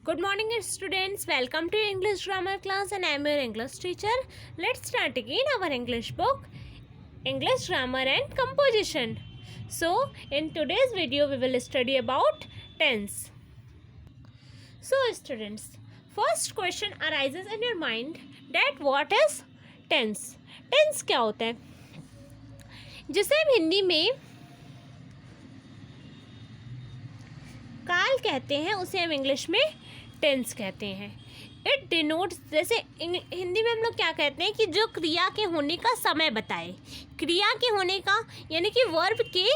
Good morning, students. Welcome to English grammar class, and I am your English teacher. Let's start again our English book, English grammar and composition. So, in today's video, we will study about tense. So, students, first question arises in your mind that what is tense? Tense क्या होता है? जिसे हम हिंदी में काल कहते हैं, उसे हम इंग्लिश में टेंस कहते हैं. इट डिनोट्स, जैसे हिंदी में हम लोग क्या कहते हैं कि जो क्रिया के होने का समय बताए, क्रिया के होने का यानी कि वर्ब के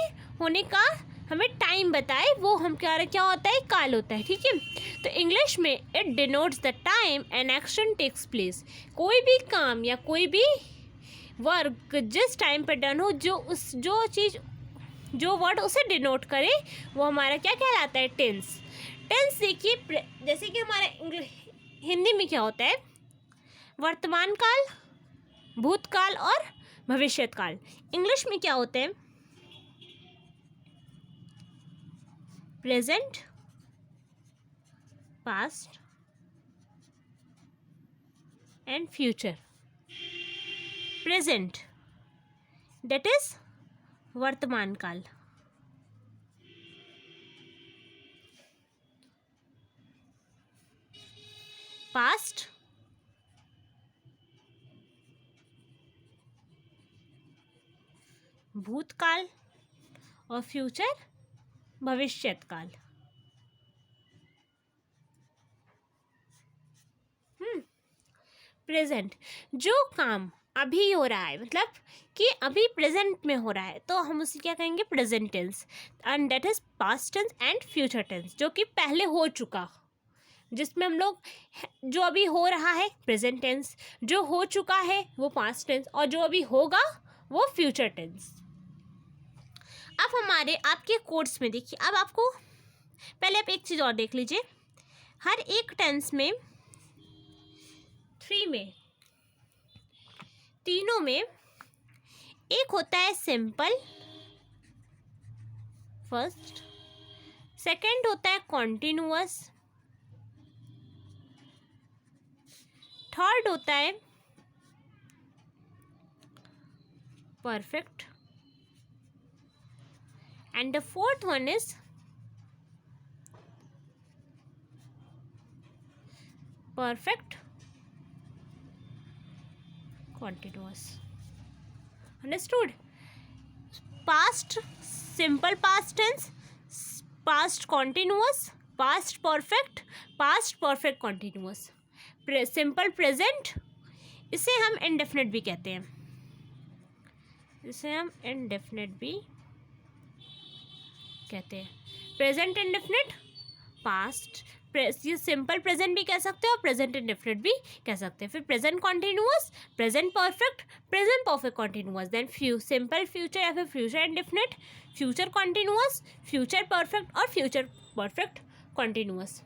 होने का हमें टाइम बताए, वो हम क्या होता है, काल होता है. ठीक है. तो इंग्लिश में it denotes the time an action takes place. कोई भी काम या कोई भी वर्क जिस टाइम पर डन हो, जो वर्ड उसे डिनोट करे, वो हमारा क्या कहलाता है, टेंस. टेंस देखिए, जैसे कि हमारे हिंदी में क्या होता है, वर्तमान काल, भूतकाल और भविष्यत काल. इंग्लिश में क्या होते हैं, present, past and future. Present that is वर्तमान काल. पास्ट भूतकाल और फ्यूचर भविष्यत काल. प्रेजेंट, जो काम अभी हो रहा है, मतलब कि अभी प्रेजेंट में हो रहा है, तो हम उसे क्या कहेंगे, present tense. And that is past tense and future tense, जो कि पहले हो चुका, जिसमें हम लोग जो अभी हो रहा है प्रेजेंट टेंस, जो हो चुका है वो पास्ट टेंस, और जो अभी होगा वो फ्यूचर टेंस. अब हमारे आपके कोर्स में देखिए, अब आपको पहले आप एक चीज़ और देख लीजिए. हर एक टेंस में, तीनों में एक होता है सिंपल, फर्स्ट. सेकंड होता है कॉन्टिन्यूअस. थर्ड होता है perfect. And the fourth one is perfect continuous. Understood? Past simple past tense, past continuous, past perfect continuous. Simple present, इसे हम indefinite भी कहते हैं, प्रेजेंट इंडेफिनिट, पास्ट, ये सिंपल प्रेजेंट भी कह सकते हो और प्रेजेंट इंडेफिनिट भी कह सकते हैं. फिर present continuous, present perfect continuous, then simple future या फिर future indefinite, future continuous, future perfect और फ्यूचर परफेक्ट कॉन्टिन्यूअस.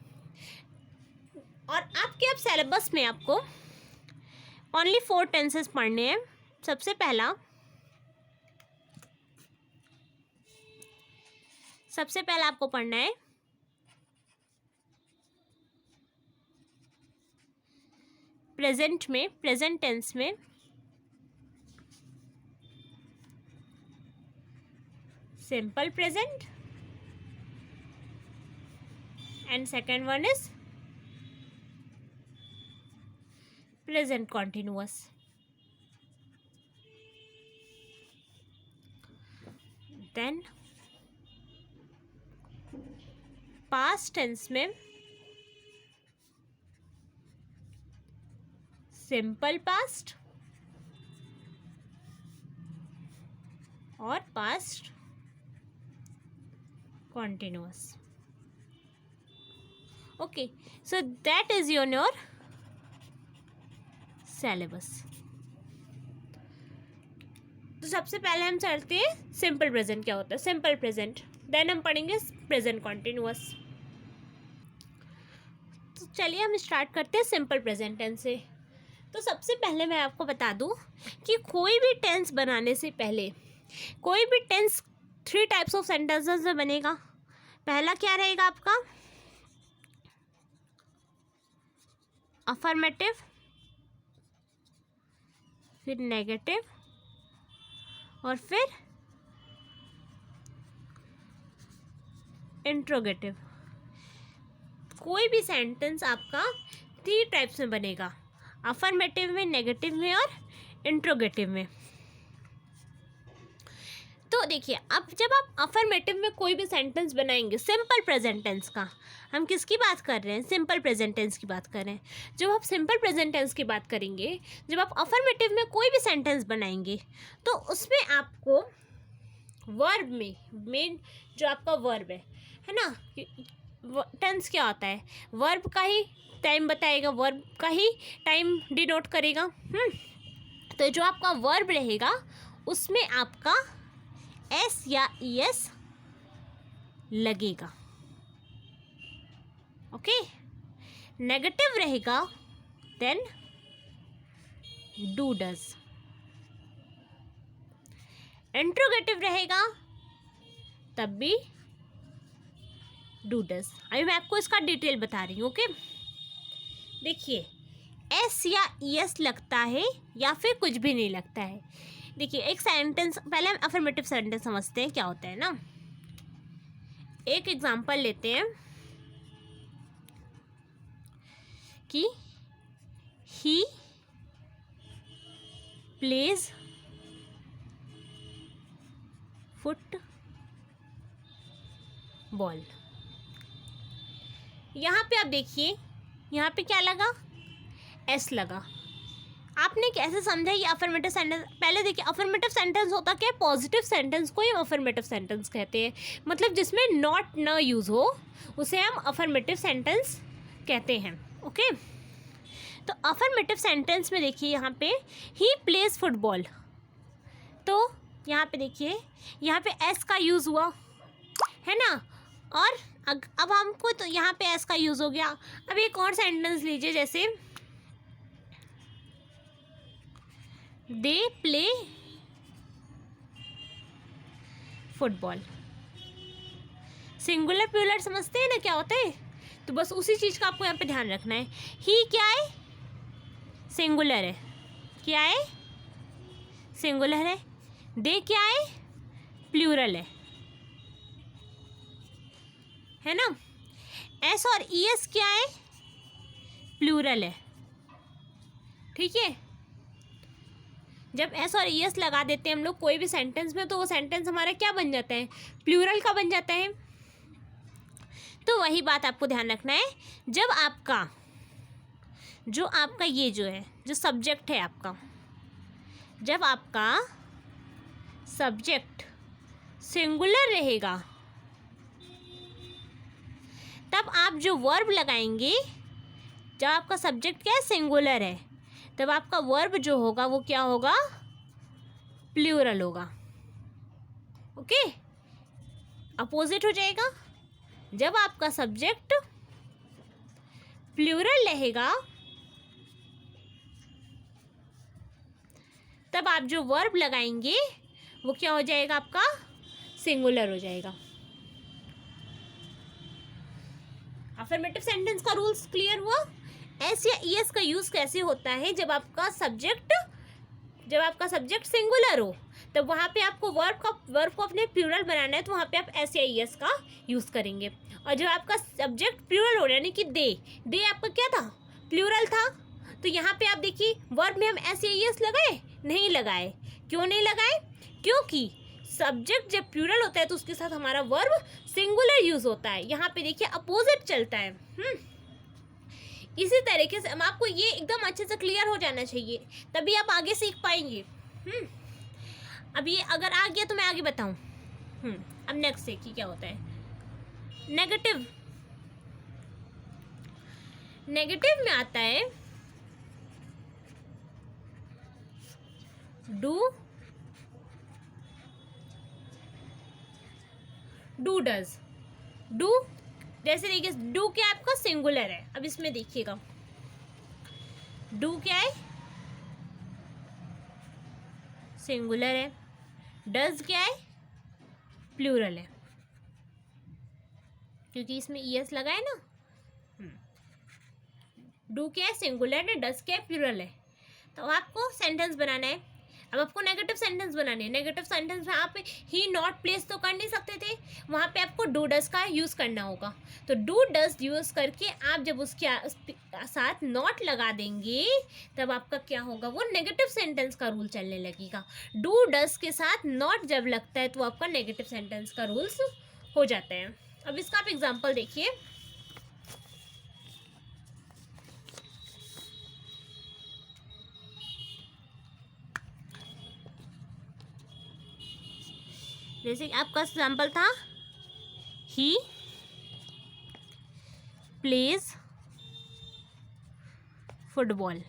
और आपके अब सिलेबस में आपको ओनली 4 टेंसेस पढ़ने हैं. सबसे पहला आपको पढ़ना है प्रेजेंट टेंस में simple present, and second one is present continuous. Then past tense में सिंपल पास्ट और past continuous. Okay, so that is your syllabus. तो सबसे पहले हम चलते हैं सिंपल प्रेजेंट क्या होता है, सिंपल प्रेजेंट. देन हम पढ़ेंगे प्रेजेंट कॉन्टिन्यूअस. तो चलिए हम स्टार्ट करते हैं सिंपल प्रेजेंट टेंस से. तो सबसे पहले मैं आपको बता दूं कि कोई भी टेंस बनाने से पहले, कोई भी टेंस 3 टाइप्स ऑफ सेंटेंसेस में बनेगा. पहला क्या रहेगा आपका, अफर्मेटिव, फिर नेगेटिव, और फिर इंट्रोगेटिव। कोई भी सेंटेंस आपका 3 टाइप्स में बनेगा, अफर्मेटिव में, नेगेटिव में और इंट्रोगेटिव में। तो देखिए, अब जब आप अफर्मेटिव में कोई भी सेंटेंस बनाएंगे सिंपल प्रेजेंट टेंस का, हम किसकी बात कर रहे हैं, सिंपल प्रेजेंट टेंस की बात कर रहे हैं। जब आप सिंपल प्रेजेंट टेंस की बात करेंगे, जब आप अफर्मेटिव में कोई भी सेंटेंस बनाएंगे, तो उसमें आपको वर्ब में मेन जो आपका वर्ब है ना, टेंस क्या होता है, वर्ब का ही टाइम बताएगा, वर्ब का ही टाइम डिनोट करेगा। तो जो आपका वर्ब रहेगा उसमें आपका एस या ईएस लगेगा। ओके, नेगेटिव रहेगा देन डू डज, इंट्रोगेटिव रहेगा तब भी डू डज। अभी मैं आपको इसका डिटेल बता रही हूँ। ओके, देखिए, एस या ईएस लगता है या फिर कुछ भी नहीं लगता है। देखिए, एक सेंटेंस, पहले हम अफर्मेटिव सेंटेंस समझते हैं क्या होता है ना। एक एग्जांपल लेते हैं कि ही प्लेज फुटबॉल। यहाँ पे आप देखिए, यहाँ पे क्या लगा, एस लगा। आपने कैसे समझा ये अफर्मेटिव सेंटेंस? पहले देखिए, अफर्मेटिव सेंटेंस होता क्या है, पॉजिटिव सेंटेंस को ही अफर्मेटिव सेंटेंस कहते हैं। मतलब जिसमें नॉट न यूज़ हो उसे हम अफर्मेटिव सेंटेंस कहते हैं। ओके, तो अफर्मेटिव सेंटेंस में देखिए, यहाँ पे ही प्लेज फुटबॉल, तो यहाँ पे देखिए, यहाँ पे एस का यूज़ हुआ है ना, और अब हमको तो यहाँ पे एस का यूज़ हो गया। अब एक और सेंटेंस लीजिए, जैसे they play football. Singular plural समझते हैं ना क्या होता है, तो बस उसी चीज़ का आपको यहाँ पे ध्यान रखना है। ही क्या है, सिंगुलर है, क्या है, सिंगुलर है। दे क्या है, प्लूरल है ना। एस और ईएस क्या है, प्लूरल है। ठीक है, जब एस और ईएस लगा देते हैं हम लोग कोई भी सेंटेंस में, तो वो सेंटेंस हमारा क्या बन जाता है, प्लूरल का बन जाता है। तो वही बात आपको ध्यान रखना है, जब आपका जो आपका ये जो है, जो सब्जेक्ट है आपका, जब आपका सब्जेक्ट सिंगुलर रहेगा, तब आप जो वर्ब लगाएंगे, जब आपका सब्जेक्ट क्या है, सिंगुलर है, तब आपका वर्ब जो होगा वो क्या होगा, प्लूरल होगा। ओके, अपोजिट हो जाएगा। जब आपका सब्जेक्ट प्लूरल रहेगा, तब आप जो वर्ब लगाएंगे वो क्या हो जाएगा, आपका सिंगुलर हो जाएगा। अफर्मेटिव सेंटेंस का रूल्स क्लियर हुआ। एस या ईएस का यूज़ कैसे होता है, जब आपका सब्जेक्ट सिंगुलर हो, तब वहाँ पे आपको वर्ब को अपने प्लूरल बनाना है, तो वहाँ पे आप एस या ईएस का यूज़ करेंगे। और जब आपका सब्जेक्ट प्लूरल हो, यानी कि दे आपका क्या था, प्लूरल था, तो यहाँ पे आप देखिए, वर्ब में हम एस या ईएस लगाए, नहीं लगाए। क्यों नहीं लगाए, क्योंकि सब्जेक्ट जब प्लूरल होता है तो उसके साथ हमारा वर्ब सिंगुलर यूज़ होता है। यहाँ पे देखिए अपोजिट चलता है। इसी तरीके से हम आपको ये एकदम अच्छे से क्लियर हो जाना चाहिए, तभी आप आगे सीख पाएंगे। अब ये अगर आ गया तो मैं आगे बताऊं। अब नेक्स्ट देखिए क्या होता है, नेगेटिव में आता है डू डज। डू जैसे देखिए, डू क्या आपका सिंगुलर है। अब इसमें देखिएगा, डू क्या है, सिंगुलर है। डज क्या है, प्लूरल है, क्योंकि इसमें ईएस लगा है ना। डू क्या है, सिंगुलर है, डज क्या है, प्लूरल है। तो आपको सेंटेंस बनाना है। अब आपको नेगेटिव सेंटेंस बनाने हैं। नेगेटिव सेंटेंस में आप ही नॉट प्लेस तो कर नहीं सकते थे, वहाँ पे आपको डू डज का यूज़ करना होगा। तो डू डज यूज़ करके आप जब उसके साथ नॉट लगा देंगे तब आपका क्या होगा, वो नेगेटिव सेंटेंस का रूल चलने लगेगा। डू डज के साथ नॉट जब लगता है तो आपका नेगेटिव सेंटेंस का रूल्स हो जाते हैं। अब इसका आप एग्जाम्पल देखिए। जैसे आपका एग्जाम्पल था, ही प्लेज फुटबॉल,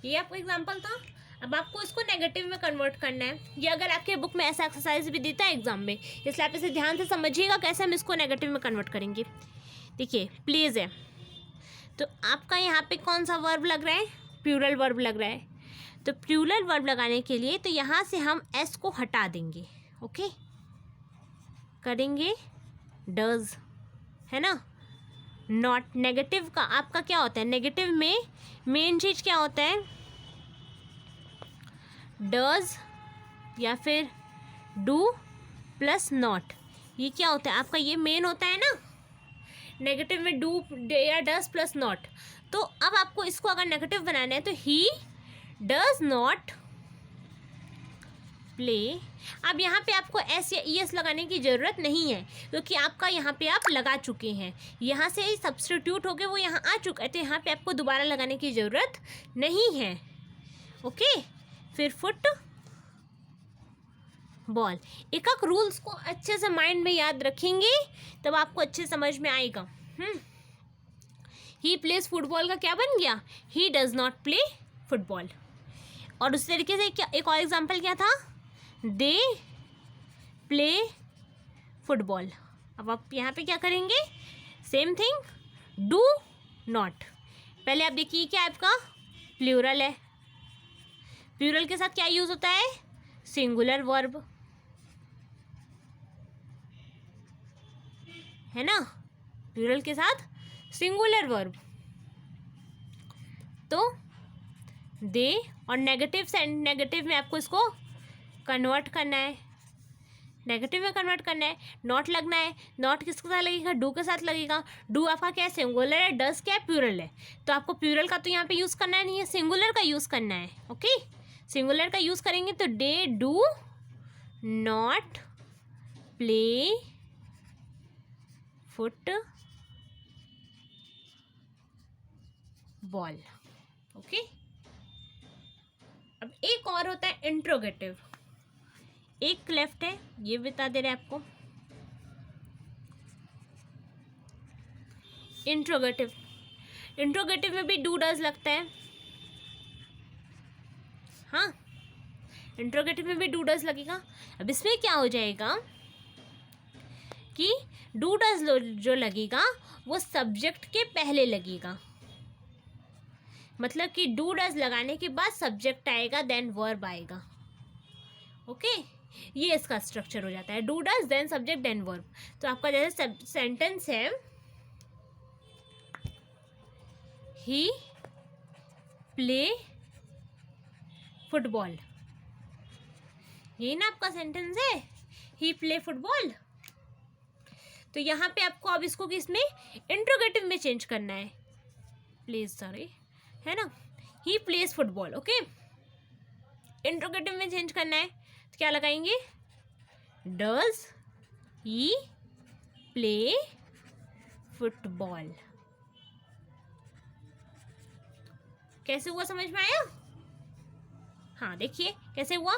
ये आपका एग्जाम्पल था। अब आपको इसको नेगेटिव में कन्वर्ट करना है। ये अगर आपके बुक में ऐसा एक्सरसाइज भी देता है एग्जाम में, इसलिए आप इसे ध्यान से समझिएगा कैसे हम इसको नेगेटिव में कन्वर्ट करेंगे। देखिए प्लेज है, तो आपका यहाँ पे कौन सा वर्ब लग रहा है, प्लूरल वर्ब लग रहा है। तो प्लूरल वर्ब लगाने के लिए तो यहाँ से हम एस को हटा देंगे, ओके, करेंगे डज, है ना। नॉट, नेगेटिव का आपका क्या होता है, नेगेटिव में मेन चीज़ क्या होता है, डज या फिर डू प्लस नॉट, ये क्या होता है आपका, ये मेन होता है ना। नेगेटिव में डू या डज प्लस नॉट। तो अब आपको इसको अगर नेगेटिव बनाना है तो ही डज नॉट प्ले। अब यहाँ पे आपको एस या ई एस लगाने की ज़रूरत नहीं है, क्योंकि आपका यहाँ पे आप लगा चुके हैं, यहाँ से सब्स्टिट्यूट होके वो यहाँ आ चुका है, तो यहाँ पे आपको दोबारा लगाने की ज़रूरत नहीं है, ओके। फिर फुट बॉल, एक एक रूल्स को अच्छे से माइंड में याद रखेंगे तब आपको अच्छे समझ में आएगा। ही प्लेज फुटबॉल का क्या बन गया, he does not play football. और उस तरीके से क्या, एक और एग्जांपल क्या था, दे प्ले फुटबॉल। अब आप यहाँ पे क्या करेंगे, सेम थिंग, डू नॉट। पहले आप देखिए क्या आपका प्लूरल है, प्लूरल के साथ क्या यूज़ होता है, सिंगुलर वर्ब, है ना, प्लूरल के साथ सिंगुलर वर्ब। तो दे, और नेगेटिव में आपको इसको कन्वर्ट करना है, नेगेटिव में कन्वर्ट करना है, नॉट लगना है। नॉट किसके साथ लगेगा, डू के साथ लगेगा। डू आपका क्या है, सिंगुलर है, डज क्या है, प्लूरल है। तो आपको प्लूरल का तो यहाँ पे यूज़ करना नहीं है, सिंगुलर का यूज़ करना है, ओके। सिंगुलर का यूज़ करेंगे तो they do not play foot ball, okay. अब एक और होता है इंट्रोगेटिव, एक लेफ्ट है, ये बता दे रहे हैं आपको। इंट्रोगेटिव में भी डू डज लगता है, हाँ, इंट्रोगेटिव में भी डू डज लगेगा। अब इसमें क्या हो जाएगा कि डू डज जो लगेगा वो सब्जेक्ट के पहले लगेगा, मतलब कि डू डज लगाने के बाद सब्जेक्ट आएगा, देन वर्ब आएगा, ओके। ये इसका स्ट्रक्चर हो जाता है, do does then subject then verb. तो आपका जैसे सेंटेंस है, ही प्ले फुटबॉल, ये ना आपका सेंटेंस है, ही प्ले फुटबॉल। तो यहाँ पे आपको अब इसको किसमें, इंट्रोगेटिव में चेंज करना है, प्लीज सॉरी, है ना, he plays football, okay. Interrogative में चेंज करना है तो क्या लगाएंगे, डज ही प्ले फुटबॉल। कैसे हुआ, समझ में आया, हाँ देखिए कैसे हुआ,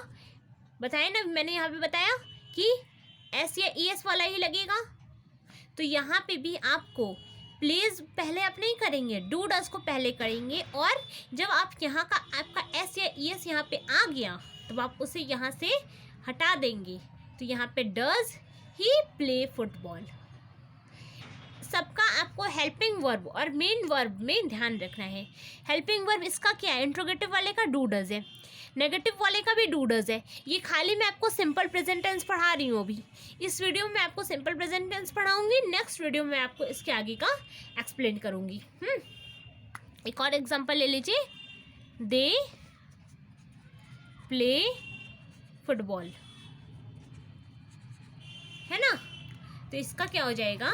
बताया ना, मैंने यहाँ पे बताया कि एस या ई एस वाला ही लगेगा। तो यहाँ पे भी आपको प्लीज पहले आप नहीं करेंगे, डू डज को पहले करेंगे, और जब आप यहाँ का आपका एस या ई एस यहाँ पे आ गया तो आप उसे यहाँ से हटा देंगे। तो यहाँ पे डज ही प्ले फुटबॉल। सबका आपको हेल्पिंग वर्ब और मेन वर्ब में ध्यान रखना है। हेल्पिंग वर्ब इसका क्या है, इंट्रोगेटिव वाले का डू डज है, नेगेटिव वाले का भी डू डज है। ये खाली मैं आपको सिंपल प्रेजेंट टेंस पढ़ा रही हूँ अभी। इस वीडियो में आपको सिंपल प्रेजेंट टेंस पढ़ाऊंगी, नेक्स्ट वीडियो में आपको इसके आगे का एक्सप्लेन करूँगी। एक और एग्जांपल ले लीजिए, दे प्ले फुटबॉल, है ना। तो इसका क्या हो जाएगा,